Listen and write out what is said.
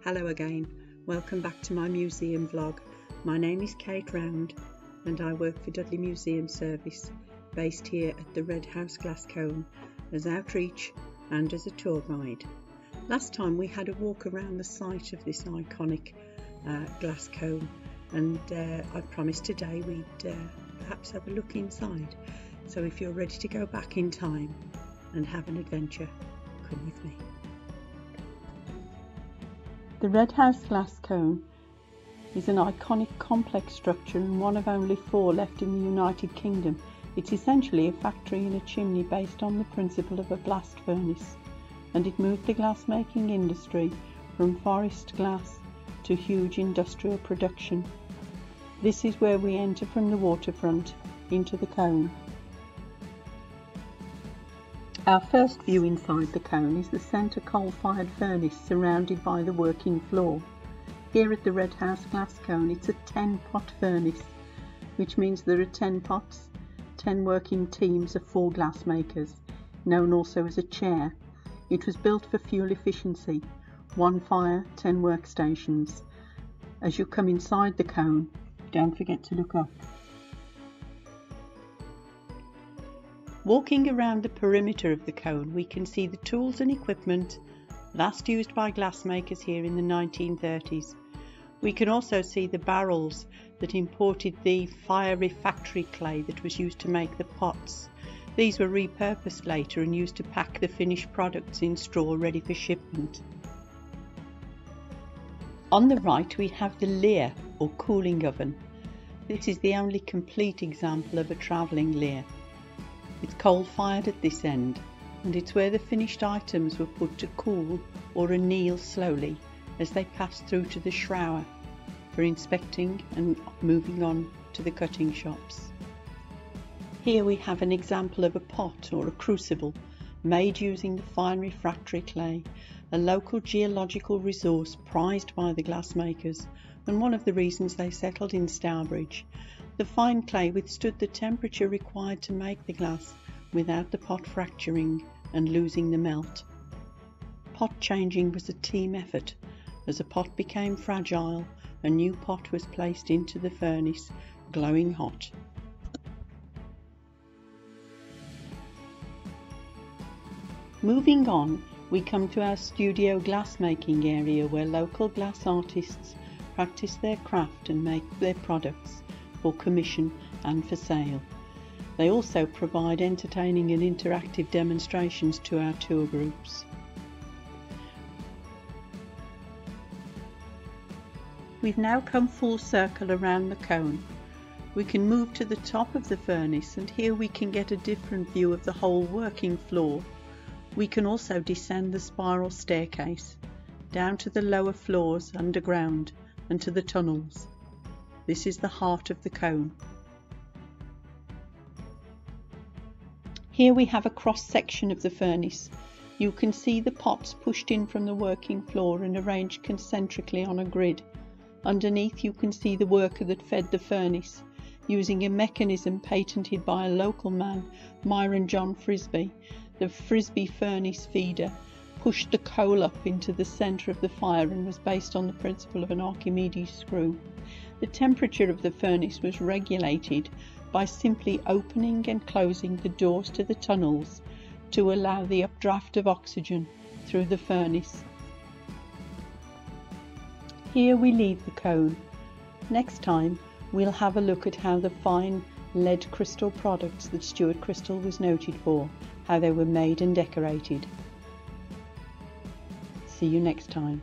Hello again, welcome back to my museum vlog. My name is Kate Round and I work for Dudley Museum Service based here at the Red House Glass Cone as outreach and as a tour guide. Last time we had a walk around the site of this iconic glass cone and I promised today we'd perhaps have a look inside. So if you're ready to go back in time and have an adventure, come with me. The Red House Glass Cone is an iconic complex structure and one of only 4 left in the United Kingdom. It's essentially a factory and a chimney based on the principle of a blast furnace, and it moved the glassmaking industry from forest glass to huge industrial production. This is where we enter from the waterfront into the cone. Our first view inside the cone is the centre coal-fired furnace surrounded by the working floor. Here at the Red House Glass Cone it's a 10-pot furnace, which means there are 10 pots, 10 working teams of 4 glassmakers, known also as a chair. It was built for fuel efficiency, 1 fire, 10 workstations. As you come inside the cone, don't forget to look up. Walking around the perimeter of the cone, we can see the tools and equipment last used by glassmakers here in the 1930s. We can also see the barrels that imported the fiery factory clay that was used to make the pots. These were repurposed later and used to pack the finished products in straw ready for shipment. On the right we have the leer or cooling oven. This is the only complete example of a travelling leer. It's coal-fired at this end, and it's where the finished items were put to cool or anneal slowly as they passed through to the shrower for inspecting and moving on to the cutting shops. Here we have an example of a pot or a crucible made using the fine refractory clay, a local geological resource prized by the glassmakers and one of the reasons they settled in Stourbridge. The fine clay withstood the temperature required to make the glass without the pot fracturing and losing the melt. Pot changing was a team effort. As a pot became fragile, a new pot was placed into the furnace, glowing hot. Moving on, we come to our studio glassmaking area where local glass artists practice their craft and make their products for commission and for sale. They also provide entertaining and interactive demonstrations to our tour groups. We've now come full circle around the cone. We can move to the top of the furnace and here we can get a different view of the whole working floor. We can also descend the spiral staircase down to the lower floors underground and to the tunnels. This is the heart of the cone. Here we have a cross section of the furnace. You can see the pots pushed in from the working floor and arranged concentrically on a grid. Underneath you can see the worker that fed the furnace, using a mechanism patented by a local man, Myron John Frisbee. The Frisbee furnace feeder pushed the coal up into the centre of the fire and was based on the principle of an Archimedes screw. The temperature of the furnace was regulated by simply opening and closing the doors to the tunnels to allow the updraft of oxygen through the furnace. Here we leave the cone. Next time we'll have a look at how the fine lead crystal products that Stuart Crystal was noted for, how they were made and decorated. See you next time.